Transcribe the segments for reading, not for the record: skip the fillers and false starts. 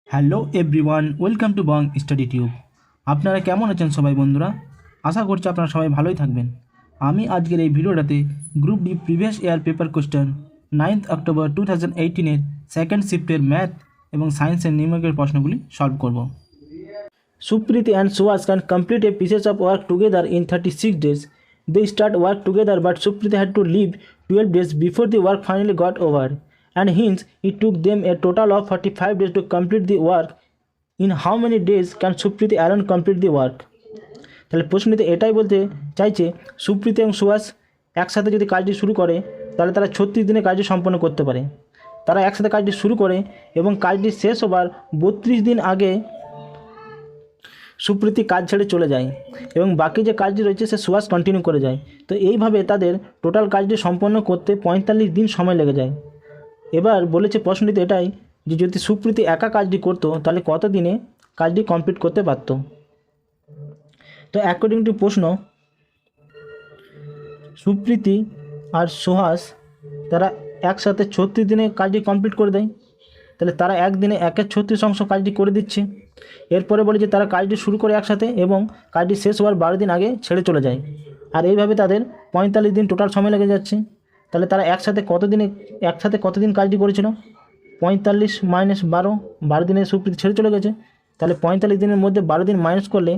Hello everyone, welcome to Bong study tube. আপনারা কেমন আছেন সবাই বন্ধুরা? আশা করছি আপনারা সবাই ভালোই থাকবেন। আমি আজকের এই ভিডিওটাতে group D previous year paper question 9th October 2018-এর সেকেন্ড শিফটের ম্যাথ এবং সায়েন্সের নিউমেরিক্যাল প্রশ্নগুলি সলভ করব। Supriti and Suhas can complete a pieces of work together in 36 days. They start work together, but Supriti had to leave 12 days before the work finally got over, and hence it took them a total of 45 days to complete the work. In how many days can Supriti alone complete the work? তাহলে প্রশ্নটিতে এটাই বলতে চাইছে, সুপ্রীতি এবং সুহাস একসাথে যদি কাজটি শুরু করে তাহলে তারা 36 দিনে কাজটি সম্পন্ন করতে পারে। তারা একসাথে কাজটি শুরু করে এবং কাজটি শেষ হবার 32 দিন আগে সুপ্রীতি কাজ ছেড়ে চলে যায় এবং বাকি যে কাজটি রয়েছে সে সুহাস কন্টিনিউ করে যায়। তো এইভাবে তাদের টোটাল কাজটি সম্পন্ন করতে 45 দিন সময় লেগে যায়। এবার বলেছে প্রশ্নটিতে এটাই যে যদি সুপ্রীতি একা কাজটি করতো তাহলে কত দিনে কাজটি কমপ্লিট করতে পারত। তো অ্যাকর্ডিং টু প্রশ্ন, সুপ্রীতি আর সুহাস তারা একসাথে 36 দিনে কাজটি কমপ্লিট করে দেয়। তাহলে তারা একদিনে 1/36 কাজটি করে দিচ্ছে। এরপরে বলে যে তারা কাজটি শুরু করে একসাথে এবং কাজটি শেষ হওয়ার 12 দিন আগে ছেড়ে চলে যায়। আর এইভাবে তাদের 45 দিন টোটাল সময় লেগে যাচ্ছে। তাহলে তারা একসাথে কতদিন কাজটি করেছিল? 45 মাইনাস 12 দিনে সুপ্রীতি ছেড়ে চলে গেছে। তাহলে 45 দিনের মধ্যে 12 দিন মাইনাস করলে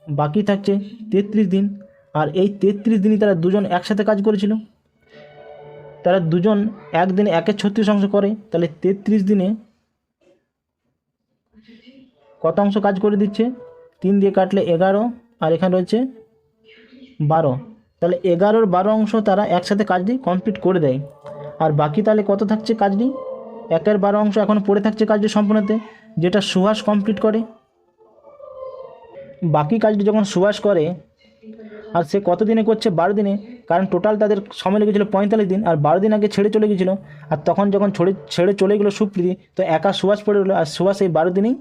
বাকি থাকছে 33 দিন। আর এই 33 দিনই তারা দুজন একসাথে কাজ করেছিল। তারা দুজন একদিনে 1/36 করে, তাহলে 33 দিনে কত অংশ কাজ করে দিচ্ছে? 3 দিয়ে কাটলে 11, আর এখানে রয়েছে 12। তাহলে 11-র 12 অংশ তারা একসাথে কাজটি কমপ্লিট করে দেয়। আর বাকি তাহলে কত থাকছে কাজটি? 1/12 অংশ এখন পড়ে থাকছে কাজটি সম্পূর্ণতে, যেটা সুহাস কমপ্লিট করে। বাকি কাজটি যখন সুহাস করে, আর সে কত দিনে করছে? 12 দিনে, কারণ টোটাল তাদের সময় লেগেছিলো 45 দিন, আর 12 দিন আগে ছেড়ে চলে গেছিলো। আর তখন যখন ছেড়ে চলে গেলো সুপ্রীতি, তো একা সুহাস পড়ে গেলো, আর সুহাস এই 12 দিনেই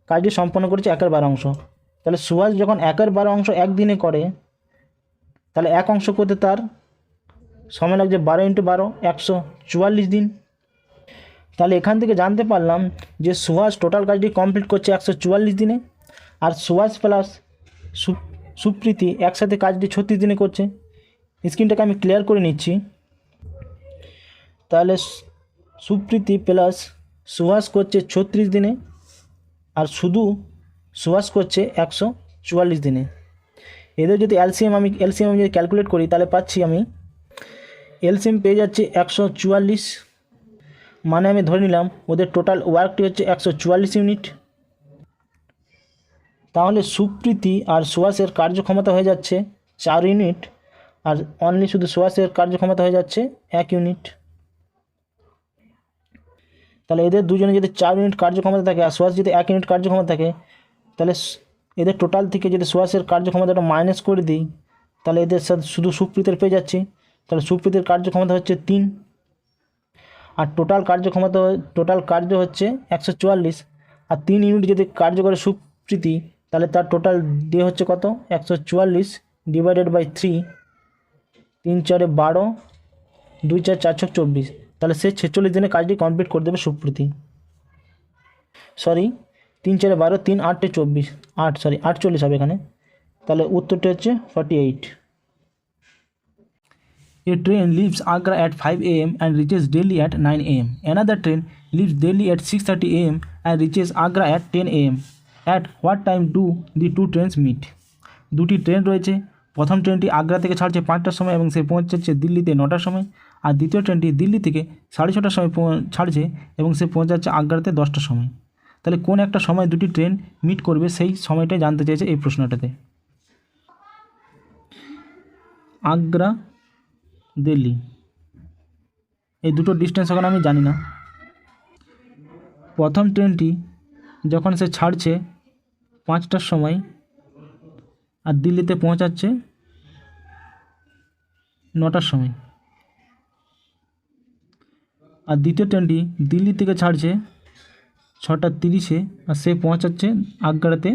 কাজটি সম্পন্ন করেছে 1/12 অংশ। তাহলে সুহাস যখন 1/12 অংশ একদিনে করে, তাহলে এক অংশ করতে তার সময় লাগছে 12 × 12 144 দিন। তাহলে এখান থেকে জানতে পারলাম যে সুহাস টোটাল কাজটি কমপ্লিট করছে 144 দিনে, আর সুহাস প্লাস সুপ্রীতি একসাথে কাজটি 36 দিনে করছে। স্ক্রিনটাকে আমি ক্লিয়ার করে নিচ্ছি। তাহলে সুপ্রীতি প্লাস সুহাস করছে 36 দিনে, আর শুধু সুহাস করছে 144 দিনে। এদের যদি এলসিএম যদি ক্যালকুলেট করি তাহলে পাচ্ছি আমি এলসিএম পেয়ে যাচ্ছে 144। মানে আমি ধরে নিলাম ওদের টোটাল ওয়ার্কটি হচ্ছে 144 ইউনিট। তাহলে সুপ্রীতি আর সুহাসের কার্যক্ষমতা হয়ে যাচ্ছে 4 ইউনিট, আর অনলি শুধু সুহাসের কার্যক্ষমতা হয়ে যাচ্ছে 1 ইউনিট। তাহলে এদের দুজনে যদি 4 ইউনিট কার্যক্ষমতা থাকে আর সুহাস যদি 1 ইউনিট কার্যক্ষমতা থাকে, তাহলে এদের টোটাল থেকে যদি সুহাসের কার্যক্ষমতাটা মাইনাস করে দিই, তাহলে এদের সাথে শুধু সুপ্রীতির পেয়ে যাচ্ছি। তাহলে সুপ্রীতির কার্যক্ষমতা হচ্ছে 3, আর টোটাল কার্য হচ্ছে 144। আর 3 ইউনিট যদি কার্য করে সুপ্রীতি, তাহলে তার টোটাল ডে হচ্ছে কত? 144 ডিভাইডেড বাই 3, 3 × 4 = 12, 2 × 4 = 24। তাহলে সে 46 দিনে কাজটি কমপ্লিট করে দেবে সুপ্রীতি। 3 × 4 = 12, 3 × 8 = 24, 48 হবে এখানে। তাহলে উত্তরটি হচ্ছে 48। A train leaves Agra at 5 a.m. and reaches Delhi at 9 a.m. Another train leaves Delhi at 6:30 a.m. and reaches Agra at 10 a.m. At what time do the two trains meet? দুটি train রয়েছে। প্রথম ট্রেনটি আগ্রা থেকে ছাড়ছে 5টার সময় এবং সে পৌঁছাচ্ছে দিল্লিতে 9টার সময়, আর দ্বিতীয় ট্রেনটি দিল্লি থেকে 6:30টার সময় ছাড়ছে এবং সে পৌঁছাচ্ছে আগ্রাতে 10টার সময়। তাহলে কোন একটা সময় দুটি ট্রেন মিট করবে সেই সময়টাই জানতে চেয়েছে এই প্রশ্নটাতে। আগ্রা দিল্লি এই দুটো ডিস্টেন্স এখন আমি জানি না। প্রথম ট্রেনটি যখন সে ছাড়ছে 5টার সময় আর দিল্লিতে পৌঁছাচ্ছে 9টার সময়, আর দ্বিতীয় ট্রেনটি দিল্লি থেকে ছাড়ছে 6:30-এ আর সে পৌঁছাচ্ছে আগ্রাতে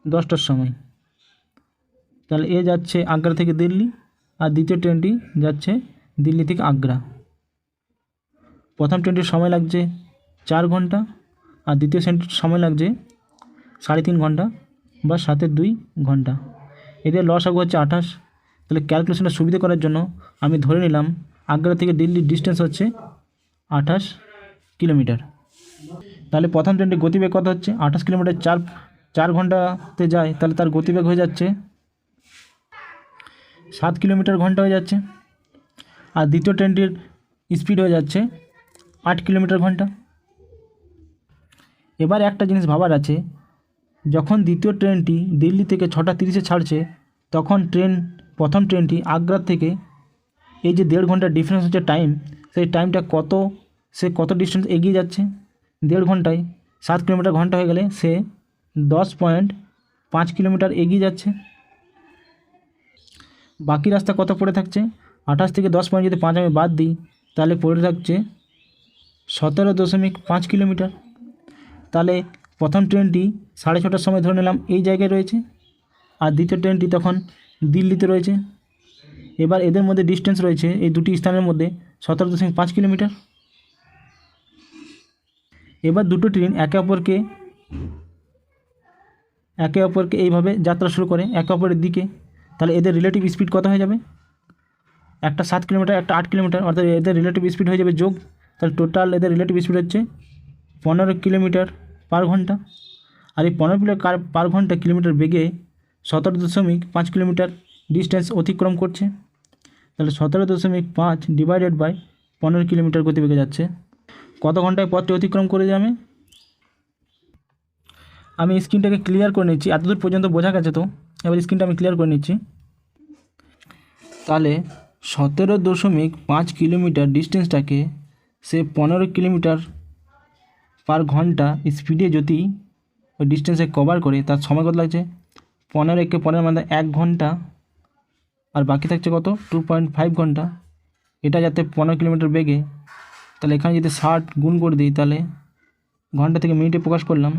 10টার সময়। তাহলে এ যাচ্ছে আগ্রা থেকে দিল্লি, আর দ্বিতীয় ট্রেনটি যাচ্ছে দিল্লি থেকে আগ্রা। প্রথম ট্রেনটির সময় লাগছে 4 ঘন্টা, আর দ্বিতীয় সেটটির সময় লাগছে 3.5 ঘন্টা বা 7/2 ঘন্টা। এদের লসাগু হচ্ছে 28। তাহলে ক্যালকুলেশনটা সুবিধা করার জন্য আমি ধরে নিলাম আগ্রা থেকে দিল্লির ডিস্টেন্স হচ্ছে 28 কিলোমিটার। তাহলে প্রথম ট্রেনটির গতিবেগ কত হচ্ছে? 28 কিলোমিটার 4 ঘন্টাতে যায়, তাহলে তার গতিবেগ হয়ে যাচ্ছে 7 কিলোমিটার ঘন্টা হয়ে যাচ্ছে। আর দ্বিতীয় ট্রেনটির স্পিড হয়ে যাচ্ছে 8 কিলোমিটার ঘন্টা। এবার একটা জিনিস ভাবার আছে, যখন দ্বিতীয় ট্রেনটি দিল্লি থেকে 6:30-এ ছাড়ছে, তখন প্রথম ট্রেনটি আগ্রা থেকে এই যে 1.5 ঘন্টার ডিফারেন্স হচ্ছে টাইম, সেই টাইমটা কত ডিস্টেন্স এগিয়ে যাচ্ছে? 1.5 ঘন্টায় 7 কিলোমিটার ঘন্টা হয়ে গেলে সে 10.5 কিলোমিটার এগিয়ে যাচ্ছে। বাকি রাস্তা কত পড়ে থাকছে? 28 থেকে 10 পয়েন্ট যদি 5 আমি বাদ দিই, তাহলে পড়ে থাকছে 17.5 কিলোমিটার। তাহলে প্রথম ট্রেনটি 6:30টার সময় ধরে নিলাম এই জায়গায় রয়েছে, আর দ্বিতীয় ট্রেনটি তখন দিল্লিতে রয়েছে। এবার এদের মধ্যে ডিস্টেন্স রয়েছে এই দুটি স্থানের মধ্যে 17.5 কিলোমিটার। এবার দুটো ট্রেন একে অপরকে এইভাবে যাত্রা শুরু করে একে অপরের দিকে, তাহলে এদের রিলেটিভ স্পিড কত হয়ে যাবে? একটা 7 কিলোমিটার, একটা 8 কিলোমিটার, অর্থাৎ এদের রিলেটিভ স্পিড হয়ে যাবে যোগ। তাহলে টোটাল এদের রিলেটিভ স্পিড হচ্ছে 15 কিলোমিটার পার ঘন্টা। আর এই 15 কিলোমিটার পার ঘন্টা কিলোমিটার বেগে 17.5 কিলোমিটার ডিস্টেন্স অতিক্রম করছে। তাহলে 17.5 ডিভাইডেড বাই 15 কিলোমিটার গতিবেগে যাচ্ছে। কত ঘন্টায় পথটি অতিক্রম করে যাবে? আমি স্ক্রিনটাকে ক্লিয়ার করে নিচ্ছি, এতদূর পর্যন্ত বোঝা গেছে তো? এবার স্ক্রিনটা আমি ক্লিয়ার করে নিচ্ছি। তাহলে 17.5 কিলোমিটার ডিস্টেন্সটাকে সে 15 কিলোমিটার পার ঘন্টা স্পিডে যদি ওই ডিস্টেন্সে কভার করে, তার সময় কত লাগছে? 15 মানে 1 ঘন্টা, আর বাকি থাকছে কত? 2.5 ঘন্টা। এটা যাতে 15 কিলোমিটার বেগে, তাহলে এখানে যদি 60 গুণ করে দিই, তাহলে ঘন্টা থেকে মিনিটে প্রকাশ করলাম।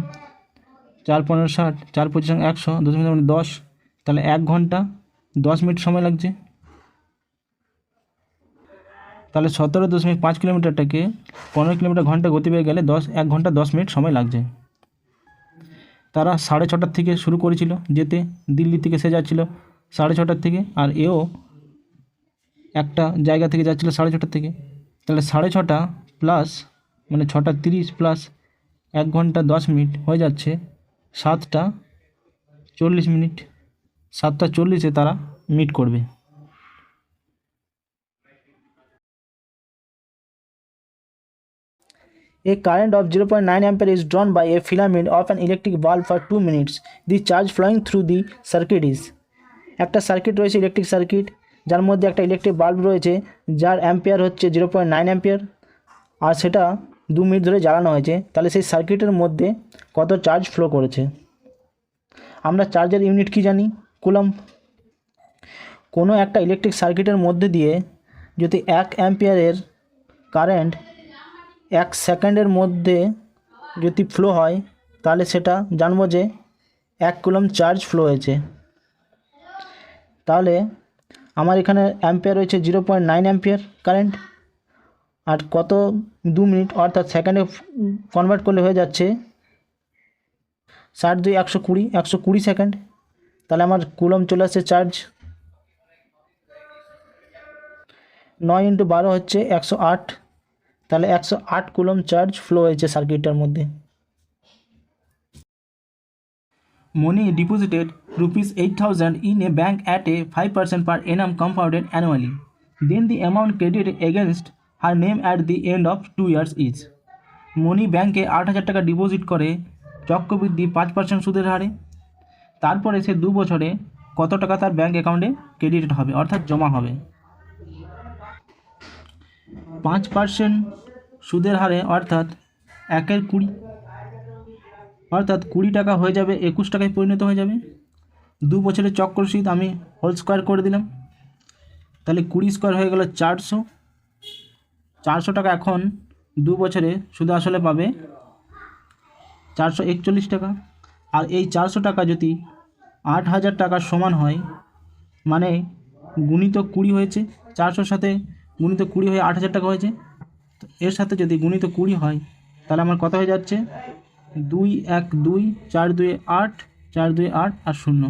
4×15 = 60, 4×25 = 100, 10 মিনিট মানে 10, তাহলে 1 ঘন্টা 10 মিনিট সময় লাগছে। তাহলে 17.5 কিলোমিটারটাকে 15 কিলোমিটার ঘন্টা গতিবেগে গেলে 1 ঘন্টা 10 মিনিট সময় লাগছে। তারা 6:30টার থেকে শুরু করেছিল যেতে, দিল্লি থেকে সে যাচ্ছিল 6:30টার থেকে, আর এও একটা জায়গা থেকে যাচ্ছিল 6:30টার থেকে। তাহলে 6:30 প্লাস মানে 6:30 প্লাস 1 ঘন্টা 10 মিনিট হয়ে যাচ্ছে 7:40 মিনিট। 7:40-এ তারা মিট করবে। A current of 0.9 ampere is drawn by a filament of an electric bulb for 2 minutes. The charge flowing through the circuit is, একটা সার্কিট রয়েছে ইলেকট্রিক সার্কিট, যার মধ্যে একটা ইলেকট্রিক বাল্ব রয়েছে যার অ্যাম্পিয়ার হচ্ছে 0.9 অ্যাম্পিয়ার, আর সেটা 2 মিনিট ধরে জ্বালানো হয়েছে। তাহলে সেই সার্কিটের মধ্যে কত চার্জ ফ্লো করেছে? আমরা চার্জের ইউনিট কি জানি? কুলম্ব। কোনো একটা ইলেকট্রিক সার্কিটের মধ্যে দিয়ে যদি 1 অ্যাম্পিয়ারের কারেন্ট 1 সেকেন্ডের মধ্যে যদি ফ্লো হয়, তাহলে সেটা জানবো যে 1 কুলম্ব চার্জ ফ্লো হয়েছে। তাহলে আমার এখানে অ্যাম্পিয়ার রয়েছে 0.9 অ্যাম্পিয়ার কারেন্ট, আর কত 2 মিনিট অর্থাৎ সেকেন্ডে কনভার্ট করলে হয়ে যাচ্ছে 60 2 120, 120 সেকেন্ড। তাহলে আমার কুলম্ব চলে আসছে চার্জ। 9 × 12 হচ্ছে 108, তাহলে 108 কুলম্ব চার্জ ফ্লো হয়েছে সার্কিটটার মধ্যে। Money deposited ₹8,000 in a bank at a 5% per annum compounded annually. Then the amount credited against her name at the end of 2 years is. মনি ব্যাংকে 8,000 টাকা ডিপোজিট করে চক্রবৃদ্ধি 5% সুদের হারে। তারপরে সে 2 বছরে কত টাকা তার ব্যাংক অ্যাকাউন্টে ক্রেডিট হবে, অর্থাৎ জমা হবে? 5% সুদের হারে অর্থাৎ 1/20, অর্থাৎ 20 টাকা হয়ে যাবে 21 টাকায় পরিণত হয়ে যাবে। 2 বছরের চক্রসুদ আমি হোল স্কোয়ার করে দিলাম, তাহলে 20 স্কোয়ার হয়ে গেল 400। 400 টাকা এখন 2 বছরে সুদে আসলে পাবে 441 টাকা। আর এই 400 টাকা যদি 8,000 টাকার সমান হয়, মানে গুণিত 20 হয়েছে, 400-র সাথে গুণিত 20 হয়ে 8,000 টাকা হয়েছে, তো এর সাথে যদি গুণিত 20 হয় তাহলে আমার কত হয়ে যাচ্ছে 2 1 2 4 2 8 4 2 8 আর 0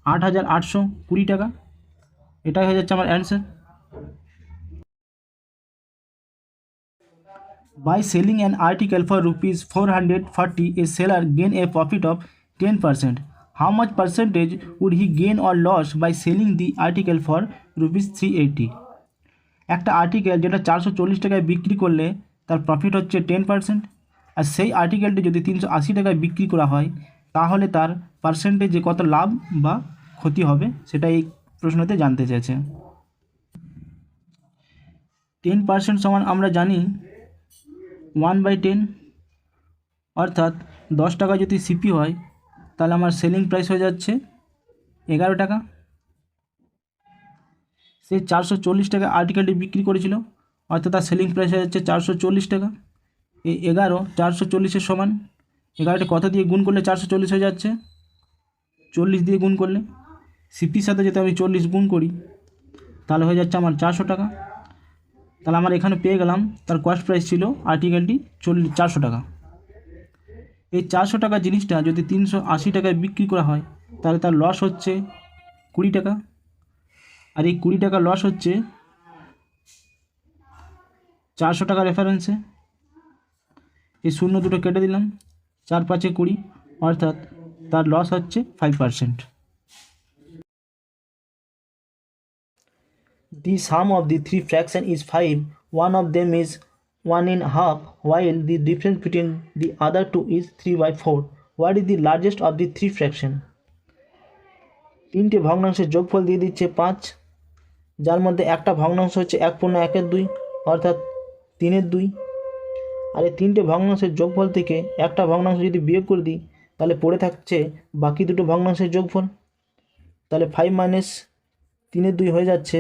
8,820 টাকা। এটাই হয়ে যাচ্ছে আমার answer. By selling an article for rupees 440, a seller gain a profit of 10%. How much percentage would he gain or loss by selling the article for rupees 380? একটা আর্টিকেল যেটা 440 টাকায় বিক্রি করলে তার প্রফিট হচ্ছে 10%, আর সেই আর্টিকেলটি যদি 380 টাকায় বিক্রি করা হয় তাহলে তার পার্সেন্টেজে কত লাভ বা ক্ষতি হবে সেটা এই প্রশ্নতে জানতে চেয়েছে। 10% সমান আমরা জানি 1/10, অর্থাৎ 10 টাকা যদি সিপি হয় তাহলে আমার সেলিং প্রাইস হয়ে যাচ্ছে 11 টাকা। সে 440 টাকা আর্টিকেলটি বিক্রি করেছিল, অর্থাৎ তার সেলিং প্রাইস হয়ে যাচ্ছে 440 টাকা। এই 11 440-এর সমান 11টা কত দিয়ে গুণ করলে 440 হয়ে যাচ্ছে? 40 দিয়ে গুণ করলে। সিপির সাথে যদি আমি 40 গুণ করি তাহলে হয়ে যাচ্ছে আমার 400 টাকা। তাহলে আমার এখানে পেয়ে গেলাম তার কস্ট প্রাইস ছিল আর্টিকেলটি 400 টাকা। এই 400 টাকা জিনিসটা যদি 380 টাকায় বিক্রি করা হয় তাহলে তার লস হচ্ছে 20 টাকা, আর এই 20 টাকা লস হচ্ছে 400 টাকা রেফারেন্সে। এই 0 দুটো কেটে দিলাম, 4 5 20, অর্থাৎ তার লস হচ্ছে 5%। The sum of the three fraction is 5. One of them is 1/2, while the difference between the other two is 3/4. What is the largest of the three fraction? তিনটে ভগ্নাংশের যোগফল দিয়ে দিচ্ছে 5, যার মধ্যে একটা ভগ্নাংশ হচ্ছে 1/1/2, অর্থাৎ 3/2। আর এই তিনটে ভগ্নাংশের যোগফল থেকে একটা ভগ্নাংশ যদি বিয়োগ করে দিই তাহলে পড়ে থাকছে বাকি দুটো ভগ্নাংশের যোগফল। তাহলে 5 - 3/2 হয়ে যাচ্ছে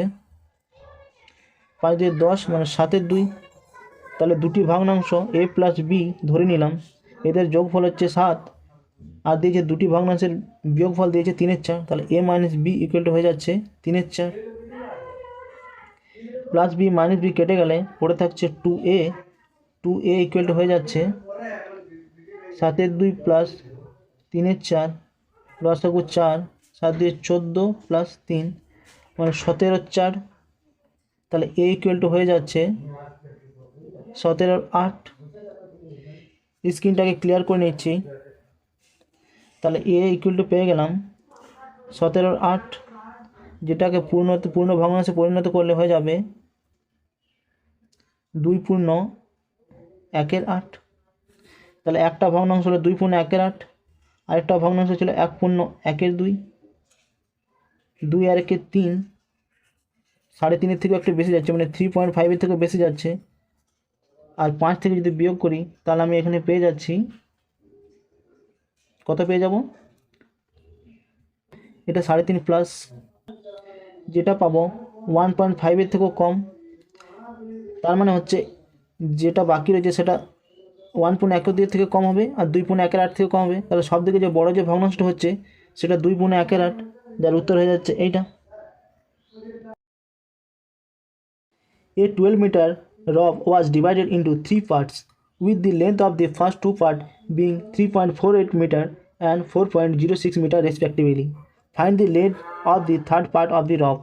5 দিয়ে 10 মানে 7/2। তাহলে দুটি ভগ্নাংশ a প্লাস b ধরে নিলাম, এদের যোগফল হচ্ছে 7, আর দিয়েছে দুটি ভগ্নাংশের বিয়োগফল দিয়েছে 3/4। তাহলে a minus b equal to হয়ে যাচ্ছে 3/4। প্লাস b মাইনাস b কেটে গেলে পড়ে থাকছে 2a ইকুয়াল টু হয়ে যাচ্ছে 7/2 প্লাস 3/4, লসাগু 4, 7 দিয়ে 14 প্লাস 3 মানে 17/4। তাহলে a ইকুয়াল টু হয়ে যাচ্ছে 17/8। স্ক্রিনটাকে ক্লিয়ার করে নিচ্ছি। তাহলে a ইকুয়াল টু পেয়ে গেলাম 17/8, যেটাকে পূর্ণ ভগ্নাংশে পরিণত করলে হয়ে যাবে 2/1/8। তাহলে একটা ভগ্নাংশ হলো 2/1/8, আরেকটা ভগ্নাংশ ছিল 1/1/2। 2 আর 1 3, 3.5-এর থেকেও একটু বেশি যাচ্ছে, মানে 3.5-এর থেকেও বেশি যাচ্ছে। আর 5 থেকে যদি বিয়োগ করি তাহলে আমি এখানে পেয়ে যাচ্ছি, কত পেয়ে যাব? এটা 3.5 প্লাস, যেটা পাবো 1.5-এর থেকেও কম। তার মানে হচ্ছে যেটা বাকি রয়েছে সেটা 1/1 থেকে কম হবে আর 2/1/8 থেকে কম হবে। তাহলে সব থেকে যে বড় যে ভগ্নাংশটা হচ্ছে সেটা 2/1/8, যার উত্তর হয়ে যাচ্ছে এইটা। A 12-meter rod was divided into 3 parts, with the length of the first two parts being 3.48 meter and 4.06 meter respectively. Find the length of the third part of the rod.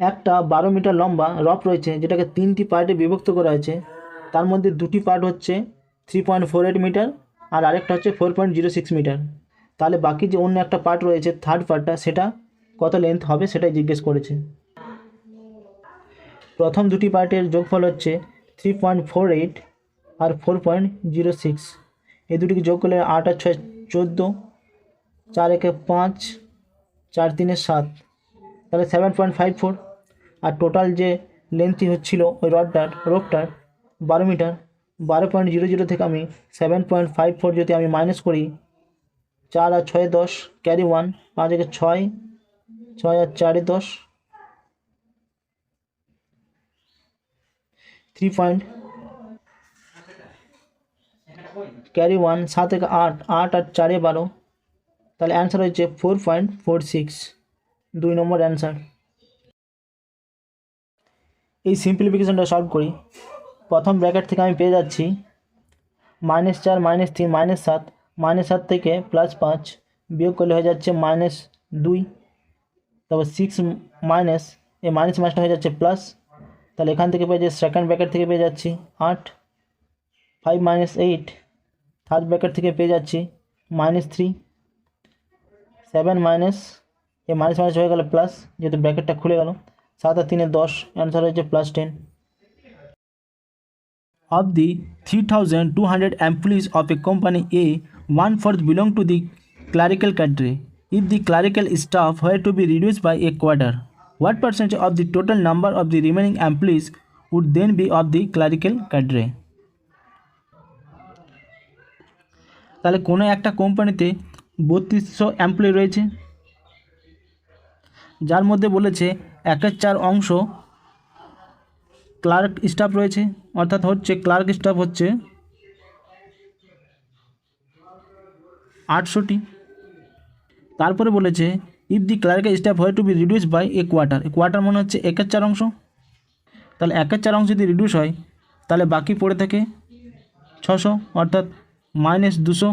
একটা 12 মিটার লম্বা rod রয়েছে যেটাকে 3টি পার্টে বিভক্ত করা হয়েছে। তার মধ্যে দুটি পার্ট হচ্ছে 3.48 মিটার আর আরেকটা হচ্ছে 4.06 মিটার। তাহলে বাকি যে অন্য একটা পার্ট রয়েছে থার্ড পার্টটা, সেটা কত লেন্থ হবে সেটাই জিজ্ঞেস করেছে। প্রথম দুটি পার্টের যোগফল হচ্ছে 3.48 আর 4.06। এই দুটিকে যোগ করলে 8 আর 6 14, 4 1 5, 4 3 7, তাহলে 7.54। আর টোটাল যে লেন্থটি হচ্ছিল ওই রোপটার 12 মিটার, 12.00 থেকে আমি 7.54 যদি আমি মাইনাস করি, 4 আর 6 10, ক্যারি 1, 5 1 6, 6 আর 4 10, 3 ক্যারি 1, 7 1 8, 8 আর 4 12। তাহলে অ্যান্সার হচ্ছে 4.46, 2 নম্বর অ্যান্সার। এই সিম্পলিফিকেশনটা সলভ করি। প্রথম ব্র্যাকেট থেকে আমি পেয়ে যাচ্ছি -4 -3 -7, -7 থেকে +5 বিয়োগ করলে হয়ে যাচ্ছে -2, তারপর 6 মাইনাস এই মাইনাস মাইনাসটা হয়ে যাচ্ছে প্লাস, তাহলে এখান থেকে পেয়ে যাচ্ছি সেকেন্ড ব্র্যাকেট থেকে পেয়ে যাচ্ছি 8, 5 - 8 থার্ড ব্র্যাকেট থেকে পেয়ে যাচ্ছি -3, 7 মাইনাস এই মাইনাস মাইনাস হয়ে গেল প্লাস, যেহেতু ব্র্যাকেটটা খুলে গেল, 7 আর 3 10, অ্যান্সার হচ্ছে +10. Of the 3,200 employees of a company A, 1/4 belong to the clerical cadre. If the clerical staff were to be reduced by a quarter, what percentage of the total number of the remaining employees would then be of the clerical cadre? তাহলে কোনো একটা কোম্পানিতে 3200 employee রয়েছে, যার মধ্যে বলেছে 1/4 অংশ clerk staff রয়েছে, অর্থাৎ হচ্ছে ক্লার্ক স্টাফ হচ্ছে 800টি। তারপরে বলেছে ইফ দি ক্লার্কের স্টাফ হয় to be reduced by a quarter মনে হচ্ছে 1/4 অংশ, তাহলে 1/4 অংশ যদি রিডিউস হয় তাহলে বাকি পড়ে থাকে 600, অর্থাৎ -200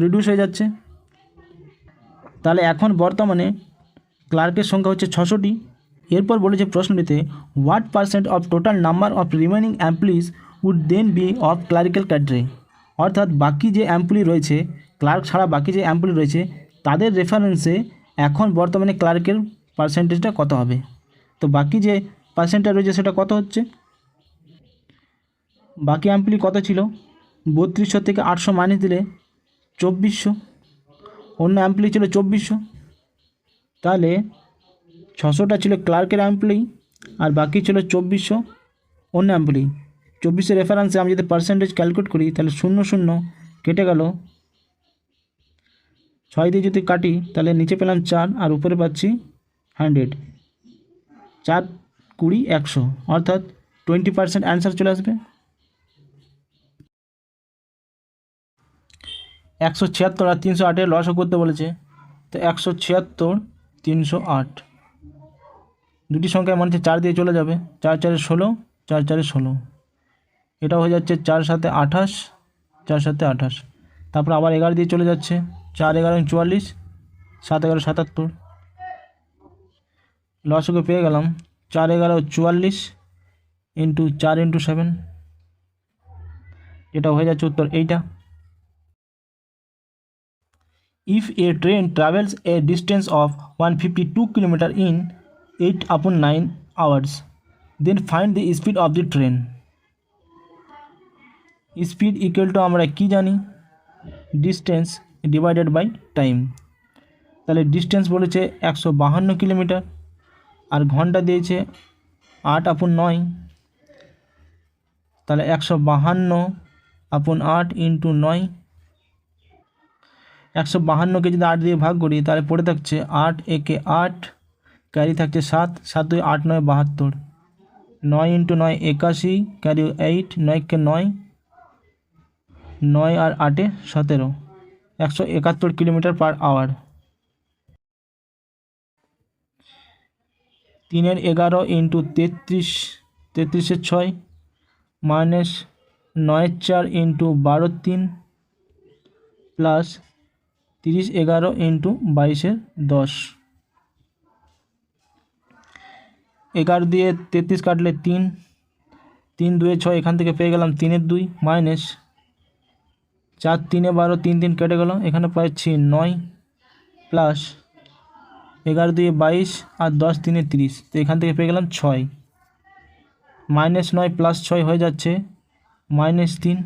রিডিউস হয়ে যাচ্ছে। তাহলে এখন বর্তমানে ক্লার্কের সংখ্যা হচ্ছে 600টি। এরপর বলেছে প্রশ্নটিতে what percent of total number of remaining employees would then be of clerical cadre, অর্থাৎ বাকি যে এমপ্লয়ি রয়েছে, ক্লার্ক ছাড়া বাকি যে এমপ্লয়ি রয়েছে তাদের রেফারেন্সে এখন বর্তমানে ক্লার্কের পার্সেন্টেজটা কত হবে। তো বাকি যে পার্সেন্টটা রয়েছে সেটা কত হচ্ছে, বাকি এমপ্লয়ি কত ছিল, 3200 থেকে 800 মাইনাস দিলে 2400, অন্য এমপ্লয়ি ছিল 2400, তাহলে 600টা ছিল ক্লার্কের এমপ্লয়ি আর বাকি ছিল 2400 অন্য এমপ্লয়ি। 2400 রেফারেন্সে আমি যদি পার্সেন্টেজ ক্যালকুলেট করি তাহলে 0 0 কেটে গেল, 6 দিয়ে যদি কাটি তাহলে নিচে পেলাম 4 আর উপরে পাচ্ছি 100, 4 20 100, অর্থাৎ 20% অ্যান্সার চলে আসবে। 176 আর 308 লসও করতে বলেছে, তো 176 308 দুটি সংখ্যায় মনে হচ্ছে 4 দিয়ে চলে যাবে, 4 4 16, 4 4 16, এটা হয়ে যাচ্ছে 4 7 28, 4 7 28, তারপর আবার 11 দিয়ে চলে যাচ্ছে, 4 11 44, 7 11 77, লসকে পেয়ে গেলাম 4 11 44 ইন্টু 4 ইন্টু 7, এটা হয়ে যাচ্ছে উত্তর এইটা। If a train travels a distance of 152 km in 8/9 hours, then find the speed of the train. Speed equal to আমরা কি জানি, distance divided by time। তাহলে ডিস্টেন্স বলেছে 152 কিলোমিটার আর ঘন্টা দিয়েছে 8/9, তাহলে 152/8 ইন্টু 9, 152কে যদি 8 দিয়ে ভাগ করি তাহলে পড়ে থাকছে 8 একে 8, ক্যারি থাকছে 7, 7 2 8 9 72, 9 ইন্টু 9 81, ক্যারি 8, 9 কে 9, 9 আর 8 17, 171 kilometre per hour. 3 11 into 33, 33 6 minus 9 4 into 12 3 plus 30 11 into 22 10, 11 দিয়ে 33 কাটলে 3, 3 2 6, এখান থেকে পেয়ে গেলাম 3 2 মাইনাস 4 3 12, 3 3 কেটে গেল, এখানে পাচ্ছি 9 প্লাস 11 2 22 আর 10 3 30, তো এখান থেকে পেয়ে গেলাম 6, -9 + 6 হয়ে যাচ্ছে -3,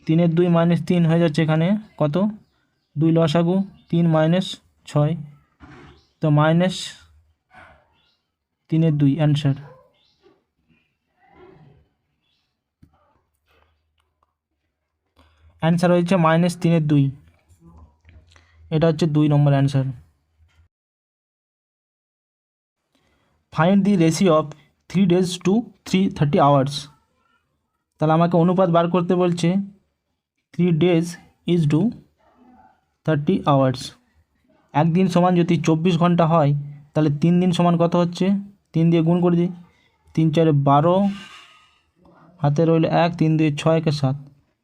3 2 -3 হয়ে যাচ্ছে এখানে কত, 2 লসাগু 3 - 6, তো -3 2 অ্যান্সার। অ্যান্সার হয়েছে -3 2, এটা হচ্ছে 2 নম্বর answer. Find the ratio of 3 days to 330 hours। তাহলে আমাকে অনুপাত বার করতে বলছে 3 days is to 30 hours। একদিন সমান যদি 24 ঘন্টা হয় তাহলে 3 দিন সমান কত হচ্ছে, 3 দিয়ে গুণ করে দিই, 3 4 12, হাতে রইল 1, 3 2 6 1 7,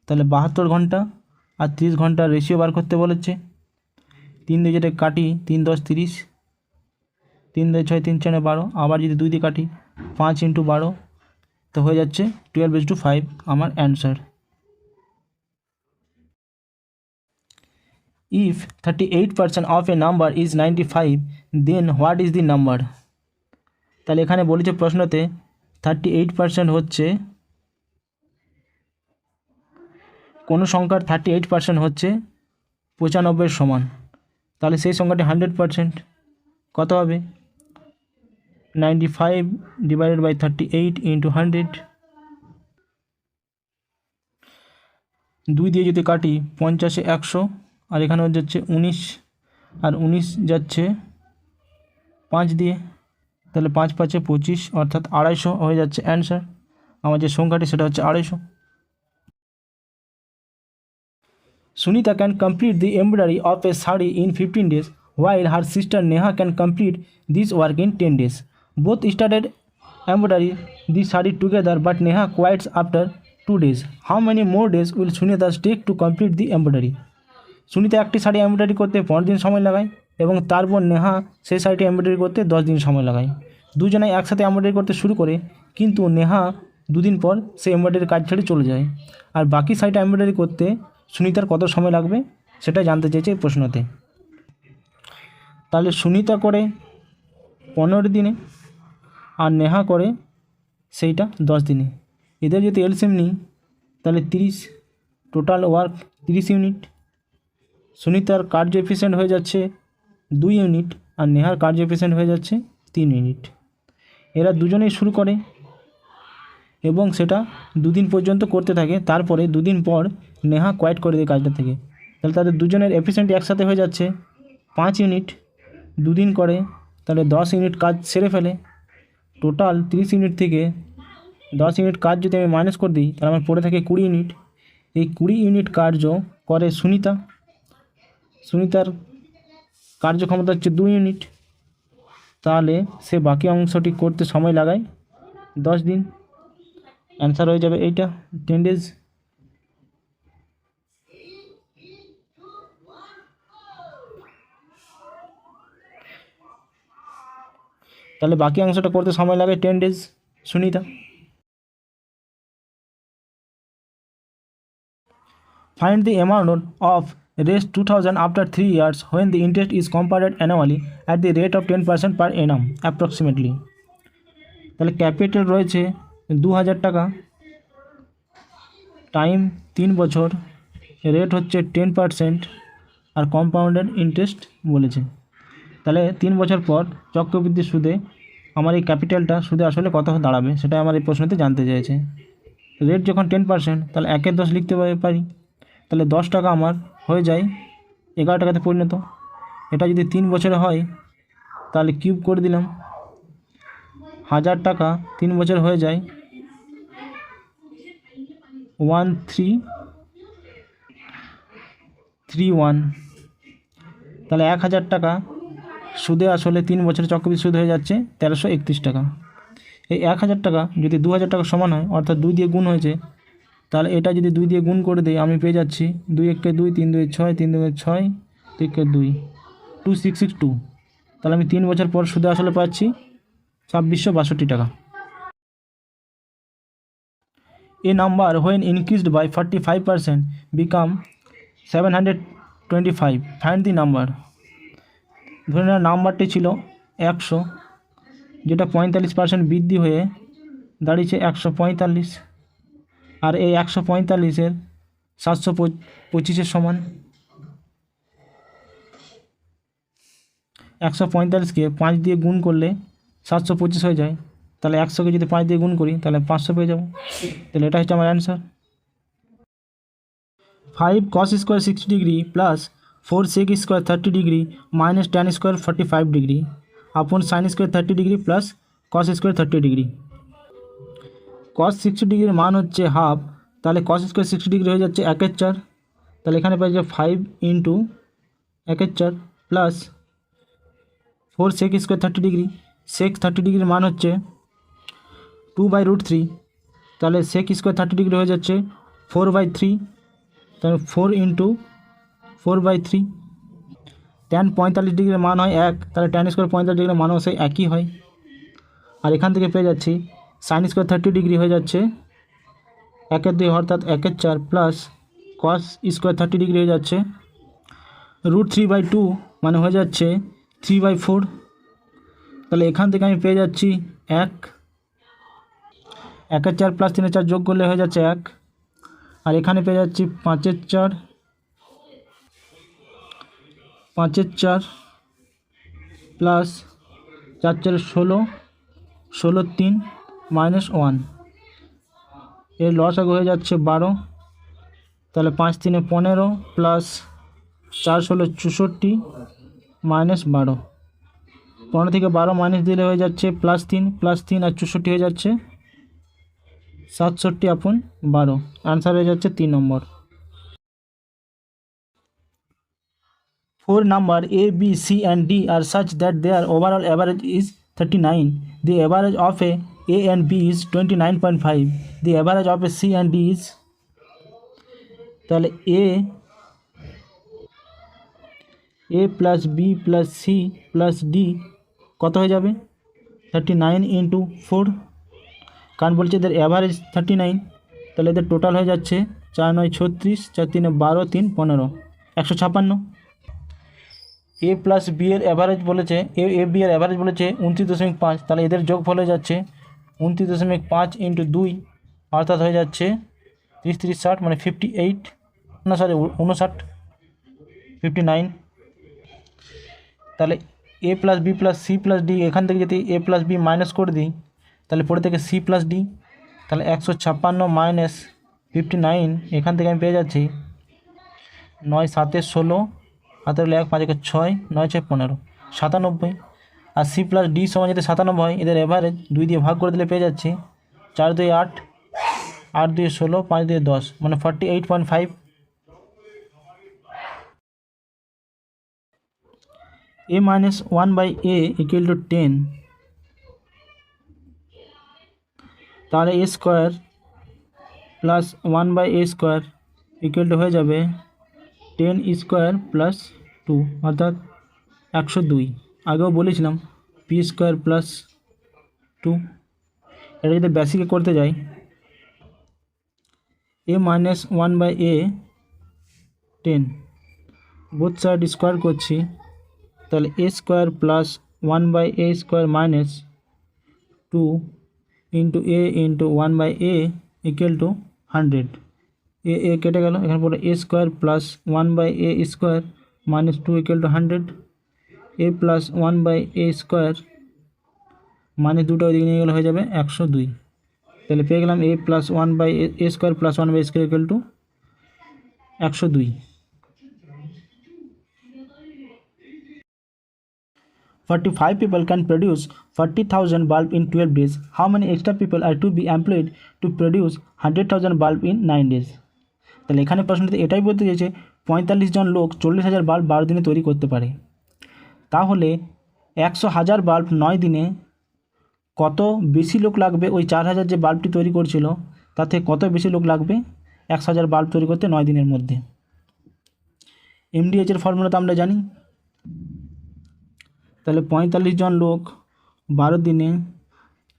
তাহলে 72 ঘন্টা আর 30 ঘন্টার রেশিও বার করতে বলেছে। 3 দিয়ে যেটা কাটি 3 10 30, 3 2 6 3 4 12, আবার যদি 2 দিয়ে কাটি 5 × 12, তো হয়ে যাচ্ছে 12:5 আমার answer. If 38% of a number is 95, then what is the number? তাহলে এখানে বলেছে প্রশ্নতে 38% হচ্ছে কোনো সংখ্যার 38% হচ্ছে 95 সমান, তাহলে সেই সংখ্যাটি 100% কত হবে? 95 / 38 × 100। 2 দিয়ে যদি কাটি 50 এ 100, আর এখানে যাচ্ছে 19, আর 19 যাচ্ছে 5 দিয়ে, তাহলে 5 5 25, অর্থাৎ 250 হয়ে যাচ্ছে অ্যান্সার। আমার যে সংখ্যাটি সেটা হচ্ছে 250। Sunita can complete the embroidery of a sari in 15 days, while her sister Neha can complete this work in 10 days. Both started embroidery the sari together, but Neha quits after 2 days. How many more days will Sunita take to complete the embroidery? Sunita একটি sari embroidery করতে 15 দিন সময় লাগায় এবং তার বোন নেহা সেই শাড়িটি এমব্রয়ডারি করতে 10 দিন সময় লাগায়। দুজনে একসাথে এমব্রয়ডারি করতে শুরু করে, কিন্তু নেহা 2 দিন পর সেই এমব্রয়ডারির কাজ ছেড়ে চলে যায়। আর বাকি শাড়িটা এমব্রয়ডারি করতে সুনিতার কত সময় লাগবে সেটা জানতে চেয়েছে এই প্রশ্নতে। তাহলে সুনিতা করে 15 দিনে আর নেহা করে সেইটা 10 দিনে। এদের যদি এলসিএম নিই তাহলে 30, টোটাল ওয়ার্ক 30 ইউনিট। সুনিতার কার্য এফিসিয়েন্ট হয়ে যাচ্ছে 2 ইউনিট আর নেহার কার্য এফিসিয়েন্ট হয়ে যাচ্ছে 3 ইউনিট। এরা দুজনেই শুরু করে এবং সেটা 2 দিন পর্যন্ত করতে থাকে, তারপরে 2 দিন পর নেহা কোয়াইট করে দেয় কাজটা থেকে। তাহলে তাদের দুজনের এফিসিয়েন্ট একসাথে হয়ে যাচ্ছে 5 ইউনিট। 2 দিন করে তাহলে 10 ইউনিট কাজ সেরে ফেলে। টোটাল 30 ইউনিট থেকে 10 ইউনিট কাজ যদি আমি মাইনাস করে দিই তাহলে আমার পড়ে থাকে 20 ইউনিট। এই 20 ইউনিট কার্য করে সুনিতা। সুনিতার কার্যক্ষমতা হচ্ছে 2 ইউনিট, তাহলে সে বাকি অংশটি করতে সময় লাগায় 10 দিন। অ্যান্সার হয়ে যাবে এইটা 10 ডেজ। তাহলে বাকি অংশটা করতে সময় লাগে 10 days Sunita. Find the amount of raised 2000 after 3 years when the interest is compounded annually at the rate of 10% per annum approximately. তাহলে ক্যাপিটাল রয়েছে 2000 টাকা, টাইম 3 বছর, রেট হচ্ছে 10% আর কম্পাউন্ডেড ইন্টারেস্ট বলেছে। তাহলে 3 বছর পর চক্রবৃদ্ধি সুদে আমার এই ক্যাপিটালটা সুদে আসলে কত দাঁড়াবে সেটা আমার এই প্রশ্নতে জানতে চাইছে। রেট যখন 10%, তাহলে 1 এর 10 লিখতে পারি, তাহলে 10 টাকা আমার হয়ে যায় 11 টাকাতে পরিণত। এটা যদি 3 বছরে হয় তাহলে কিউব করে দিলাম, 1000 টাকা 3 বছর হয়ে যায় 1331। তাহলে 1000 টাকা সুদে আসলে 3 বছরে চক্রবৃদ্ধি সুদ হয়ে যাচ্ছে 1331 টাকা। এই 1000 টাকা যদি 2000 টাকা সমান হয়, অর্থাৎ 2 দিয়ে গুণ হয়েছে, তাহলে এটা যদি 2 দিয়ে গুণ করে দিই আমি পেয়ে যাচ্ছি 2 1 2, 3 2 6, 3 2 6, 3 2, 2662। তাহলে আমি 3 বছর পর সুদে আসলে পাচ্ছি 2662 টাকা। A number when increased by 45% become 725. Find the number. ধরে নাও নাম্বারটি ছিল 100, যেটা 45% বৃদ্ধি হয়ে দাঁড়িয়েছে 145, আর এই 145-এর 725-এর সমান। 145-কে 5 দিয়ে গুণ করলে 725 হয়ে যায়, তাহলে 100-কে যদি 5 দিয়ে গুণ করি তাহলে 500 পেয়ে যাব। তাহলে এটা হচ্ছে আমার answer. 5 cos square 60 degree plus 4 sec square 30 degree minus tan square 45 degree আপন sin square 30 degree plus cos square 30 degree. cos 60 ডিগ্রির মান হচ্ছে হাফ, তাহলে cos স্কোয়ার 60 ডিগ্রি হয়ে যাচ্ছে 1/4। তাহলে এখানে পেয়ে যাচ্ছে 5 × 1/4 plus 4 sec square 30 degree. sec 30 ডিগ্রির মান হচ্ছে 2/√3, তাহলে সেক স্কোয়ার 30 ডিগ্রি হয়ে যাচ্ছে 4/3, তাহলে 4 ইন্টু 4/3। ট্যান 45 ডিগ্রির মান হয় 1, তাহলে ট্যান স্কোয়ার 45 ডিগ্রির মানও সেই একই হয়। আর এখান থেকে পেয়ে যাচ্ছি সাইন স্কোয়ার 30 ডিগ্রি হয়ে যাচ্ছে 1/2 অর্থাৎ 1/4 প্লাস কস স্কোয়ার 30 ডিগ্রি হয়ে যাচ্ছে √3/2 মানে হয়ে যাচ্ছে 3/4। তাহলে এখান থেকে আমি পেয়ে যাচ্ছি 1/4 প্লাস 3/4 যোগ করলে হয়ে যাচ্ছে 1। আর এখানে পেয়ে যাচ্ছি 5/4 প্লাস 4/4 16, 16/3 -1, এর লসাগু হয়ে যাচ্ছে 12। তাহলে 5×3 15 প্লাস 4×16 64 -12, 15 থেকে 12 মাইনাস দিলে হয়ে যাচ্ছে +3 +3 আর 64 হয়ে যাচ্ছে 67/12। আনসার হয়ে যাচ্ছে 3 নম্বর। 4 number A, B, C and D are such that their overall average is 39. The average of A and B is 29.5. The average of C and D is, তাহলে A plus B plus C plus D কত হয়ে যাবে 39 into 4, কারণ বলছে এদের average 39, তাহলে এদের total হয়ে যাচ্ছে 4×9 36, 4×3 12, 3 15, 156। এ প্লাস বি এর অ্যাভারেজ বলেছে, এ বি এর অ্যাভারেজ বলেছে 29.5, তাহলে এদের যোগফল হয়ে যাচ্ছে 29.5 ইন্টু 2, অর্থাৎ হয়ে যাচ্ছে 30 30 60 মানে 58, না সরি 59, 59। তাহলে A plus B plus C plus D, এখান থেকে যদি এ প্লাস বি মাইনাস করে দিই তাহলে পরে থেকে সি প্লাস ডি, তাহলে 156 মাইনাস 59, এখান থেকে আমি পেয়ে যাচ্ছি 9 7 16, হাতে হলে 1 5 6, 9 6 15, 97। আর সি প্লাস ডি সমান যদি 97 হয়, এদের এভারেজ 2 দিয়ে ভাগ করে দিলে পেয়ে যাচ্ছি 4 2 8, 8 2 16, 5 2 10 মানে 48.5। a minus 1/a equal to 10, তাহলে a square plus 1/a square equal to হয়ে যাবে 10 স্কোয়ার প্লাস 2 অর্থাৎ 102। আগেও বলেছিলাম পি স্কোয়ার প্লাস 2। এটা যদি বেসিকে করতে যাই a minus 1/a 10, both side square করছি, তাহলে a square plus 1/a square minus 2 into a into 1/a equal to 100। এ কেটে গেল, এখানে পড়ে a square plus 1/a square minus 2 equal to 100, a plus 1/a square minus 2টা ওইদিকে নিয়ে গেলে হয়ে যাবে 102। তাহলে পেয়ে গেলাম a plus 1/a square plus 1/a square equal to 102। 45 people can produce 40,000 bulbs in 12 days. How many extra people are to be employed to produce 100,000 bulbs in 9 days? তাহলে এখানে প্রশ্নটিতে এটাই বলতে চাইছে 45 জন লোক 40,000 বাল্ব 12 দিনে তৈরি করতে পারে। তাহলে 100,000 বাল্ব 9 দিনে কত বেশি লোক লাগবে? ওই 4,000 যে বাল্বটি তৈরি করছিল তার থেকে কত বেশি লোক লাগবে 100,000 বাল্ব তৈরি করতে 9 দিনের মধ্যে? এমডিএইচ এর ফর্মুলা তো আমরা জানি। তাহলে 45 জন লোক 12 দিনে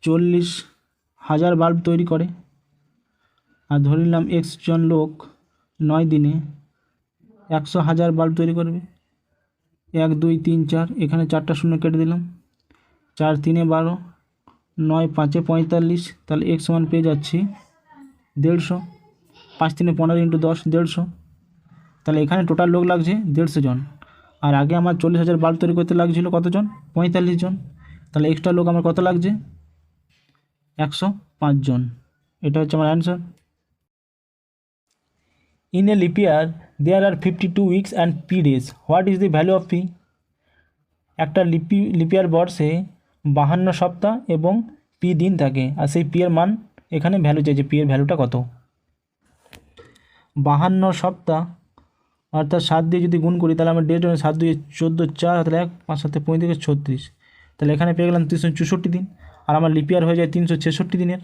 40,000 বাল্ব তৈরি করে, আর ধরে নিলাম x জন লোক 9 দিনে 100,000 বাল্ব তৈরি করবে। 1 2 3 4, এখানে 4টা শূন্য কেটে দিলাম, 4 3 12, 9 5 45, তাহলে x সমান পেয়ে যাচ্ছি 150, 5 3 15 ইন্টু 10 150। তাহলে এখানে টোটাল লোক লাগছে 150 জন, আর আগে আমার 40,000 বাল্ব তৈরি করতে লাগছিল কতজন? 45 জন। তাহলে এক্সট্রা লোক আমার কত লাগছে? 105 জন। এটা হচ্ছে আমার answer. In a leap year there are 52 weeks and P days, what is the value of P? একটা লিপ ইয়ার বর্ষে 52 সপ্তাহ এবং পি দিন থাকে, আর সেই পি এর মান এখানে ভ্যালু চাইছে, পি এর ভ্যালুটা কত? 52 সপ্তাহ অর্থাৎ 7 দিয়ে যদি গুণ করি তাহলে আমার ডেট 7 2 14, 4 তাহলে 1 5 7 35 36, তাহলে এখানে পেয়ে গেলাম 364 দিন। আর আমার লিপ ইয়ার হয়ে যায় 366 দিনের,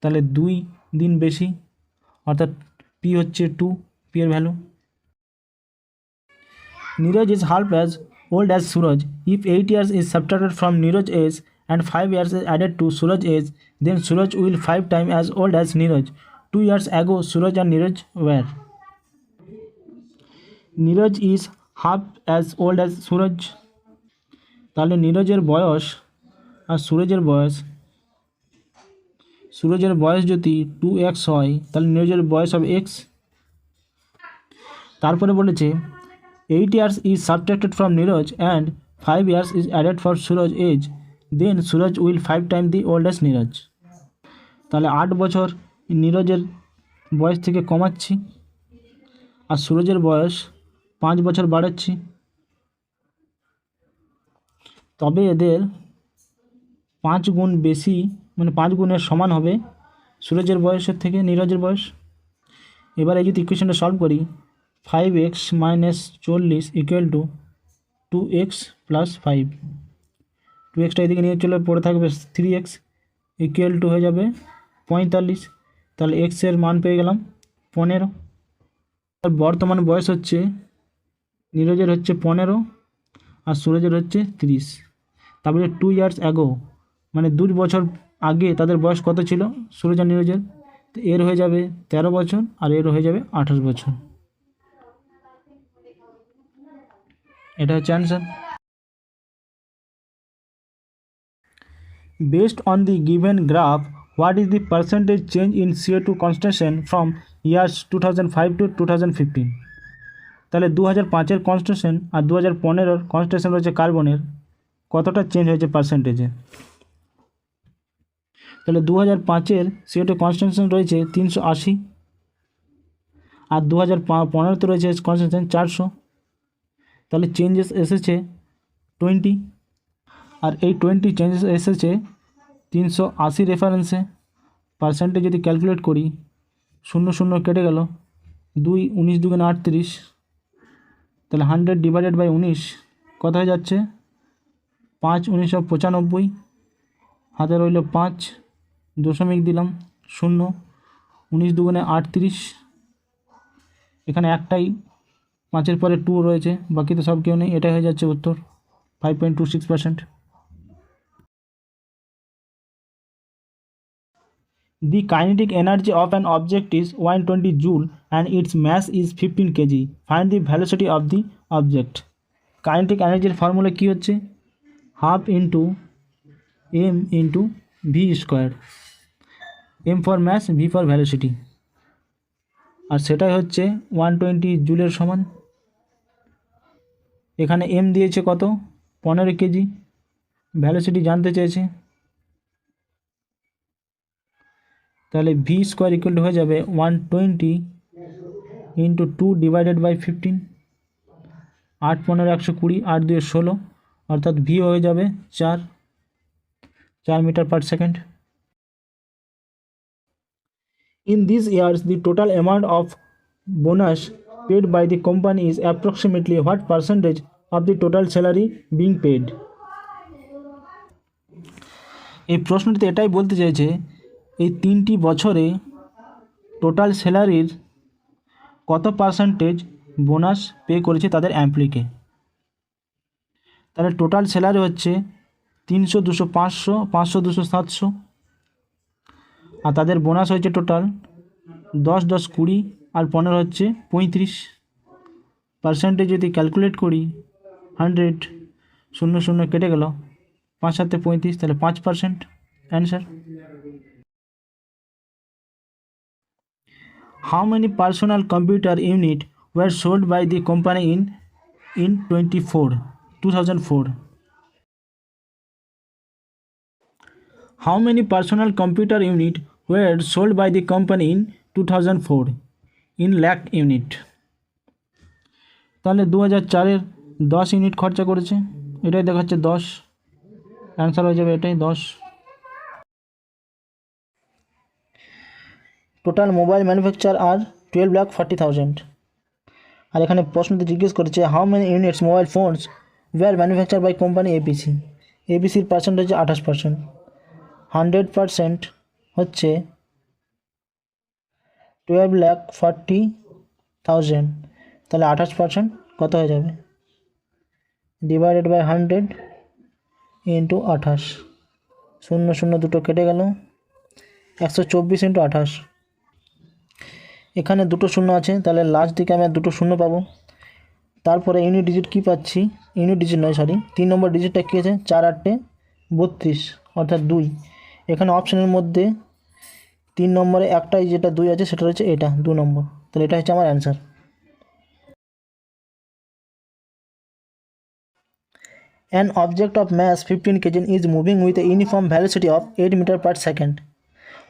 তাহলে 2 দিন বেশি, অর্থাৎ পি হচ্ছে 2, পি এর value. Neeraj is half as old as Suraj. If 8 years is subtracted from Neeraj's age and 5 years is added to Suraj's age, then Suraj will 5 times as old as Neeraj. 2 years ago, Suraj and Neeraj were. Neeraj is half as old as Suraj. তাহলে নীরজের বয়স আর সুরজের বয়স যদি 2x হয়, তাহলে নীরজের বয়স হবে x। তারপরে বলেছে 8 years is subtracted from Neeraj and 5 years is added for Suraj age, then Suraj will 5 times the oldest Neeraj. তাহলে 8 বছর নীরজের বয়স থেকে কমাচ্ছি আর সুরজের বয়স 5 বছর বাড়াচ্ছি, তবে এদের 5 গুণ বেশি, মানে 5 গুণের সমান হবে সুরজের বয়সের থেকে নীরজের বয়স। এবার এই যদি ইকুয়েশনটা সলভ করি, 5x - 40 = 2x + 5, 2xটা এদিকে নিয়ে চলে পড়ে থাকবে 3x = হয়ে যাবে 45। তাহলে x এর মান পেয়ে গেলাম 15। আর বর্তমান বয়স হচ্ছে নীরজের হচ্ছে 15 আর সুরজের হচ্ছে 30। তারপরে 2 years ago, মানে 2 বছর আগে তাদের বয়স কত ছিল সুরজ আর নীরজের, তো এর হয়ে যাবে 13 বছর আর এর হয়ে যাবে 28 বছর। এটা হচ্ছে answer. Based on the given graph, what is the percentage change in CO2 concentration from years 2005 to 2015? তাহলে 2005-এর কনস্ট্যান্ট আর 2015-এর কনস্ট্যান্ট রয়েছে কার্বনের, কতটা চেঞ্জ হয়েছে পার্সেন্টেজে। তাহলে 2005-এর CO2 কনস্ট্যান্ট রয়েছে 380 আর 2015-তে রয়েছে কনস্ট্যান্ট 400, তাহলে চেঞ্জেস এসেছে 20। আর এই 20 চেঞ্জেস এসেছে 380 রেফারেন্সে। পার্সেন্টেজ যদি ক্যালকুলেট করি, 0 কেটে গেল, 2 19 2 38, তাহলে 100 / 19 কত হয়ে যাচ্ছে 5 1995, হাতে রইল 5, দশমিক দিলাম 0, 19 2 38, এখানে একটাই 5-এর পরে 2 রয়েছে, বাকি তো সব কেউ নেই, এটাই হয়ে যাচ্ছে উত্তর 5.26%। The kinetic energy of an object is 120 joule and its mass is 15 kg. Find the velocity of the object. Kinetic energy formula কি হচ্ছে 1/2 × m × v square, m for mass, v for velocity, আর সেটাই হচ্ছে 120 জুলের সমান। এখানে m দিয়েছে কত 15 KG, velocity জানতে চেয়েছে, তাহলে ভি স্কোয়ার ইকুয়াল হয়ে যাবে 120 × 2 / 15, 8 15 120, 8 2 16, অর্থাৎ ভি হয়ে যাবে 4 metre per second. In these years, the total amount of bonus paid by the company is approximately what percentage of the total salary being paid? এই প্রশ্নটিতে এটাই বলতে চাইছে এই 3টি বছরে টোটাল স্যালারির কত পার্সেন্টেজ বোনাস পে করেছে তাদের এমপ্লয়িকে। তাহলে টোটাল স্যালারি হচ্ছে 300 200 500 500 200 700, আর তাদের বোনাস হয়েছে টোটাল 10 10 20 আর 15 হচ্ছে 35। পার্সেন্টেজ যদি ক্যালকুলেট করি 100, 0 কেটে গেল, 5 7 35, তাহলে 5% answer. How many personal computer unit were sold by the company in 2004? How many personal computer unit were sold by the company in 2004 in lakh unit? তাহলে 2004-এর 10 ইউনিট খরচা করেছে, এটাই দেখাচ্ছে 10, অ্যান্সার হয়ে যাবে এটাই 10। টোটাল মোবাইল ম্যানুফ্যাকচার আর 12,40,000। আর এখানে প্রশ্নতে জিজ্ঞেস করেছে how many units mobile phones were manufacture by company ABC. এবিসির পার্সেন্ট হচ্ছে 28%। 100% হচ্ছে 12,40,000, তাহলে 28% কত হয়ে যাবে, ডিভাইডেড বাই 100 ইন্টু 28, 0 দুটো কেটে গেল, 124 ইন্টু 28। এখানে দুটো শূন্য আছে, তাহলে লাস্ট দিকে আমি আর দুটো শূন্য পাবো। তারপরে ইউনিট ডিজিট কী পাচ্ছি, ইউনিট ডিজিট নয় সরি, 3 নম্বর ডিজিটটা কী আছে, 4 8 32 অর্থাৎ 2। এখানে অপশানের মধ্যে 3 নম্বরে একটাই যেটা 2 আছে সেটা হচ্ছে এটা 2 নম্বর, তাহলে এটা হচ্ছে আমার answer. An object of mass 15 kg is moving with a uniform velocity of 8 meter per second.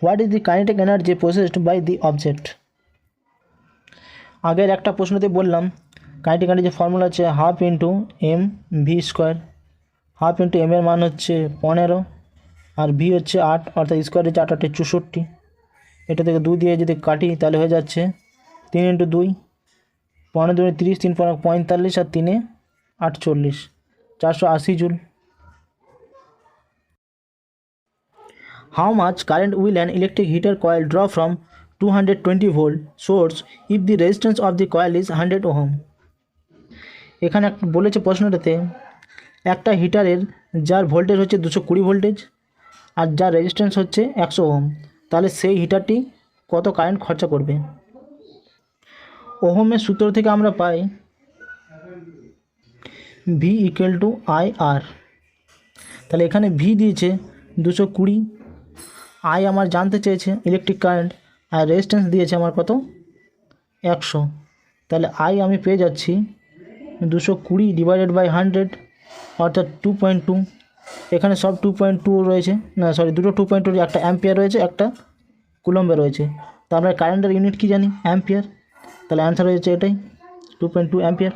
What is the kinetic energy possessed by the object? আগের একটা প্রশ্নতে বললাম কাইনেটিক এনার্জির ফর্মুলা হচ্ছে half into M V square. Half into M এর মান হচ্ছে 15 আর V হচ্ছে 8, অর্থাৎ স্কোয়ার হচ্ছে 8 8 64। এটা থেকে 2 দিয়ে যদি কাটি তাহলে হয়ে যাচ্ছে 3 ইন্টু 2, 15 2 30, 3 45 আর 3 48, 480 joule. How much current will an electric heater coil draw from 220 volt source if the resistance of the coil is 100 ohm? এখানে বলেছে প্রশ্নটাতে একটা হিটারের যার ভোল্টেজ হচ্ছে 220 ভোল্টেজ আর যার রেজিস্ট্যান্স হচ্ছে 100 ওহম, তাহলে সেই হিটারটি কত কারেন্ট খরচা করবে। ওহমের সূত্র থেকে আমরা পাই ভি ইকুয়াল টু আই আর। তাহলে এখানে ভি দিয়েছে 220, আই আমার জানতে চেয়েছে ইলেকট্রিক কারেন্ট, আর রেজিস্ট্যান্স দিয়েছে আমার কত 100। তাহলে আই আমি পেয়ে যাচ্ছি 220 ডিভাইডেড বাই 100 অর্থাৎ 2.2। এখানে সব 2.2 রয়েছে, না সরি দুটো 2.2, একটা অ্যাম্পিয়ার রয়েছে একটা কুলম্বে রয়েছে। তো আমরা কারেন্টের ইউনিট কি জানি, অ্যাম্পিয়ার, তাহলে অ্যান্সার হয়েছে এটাই 2.2 অ্যাম্পিয়ার।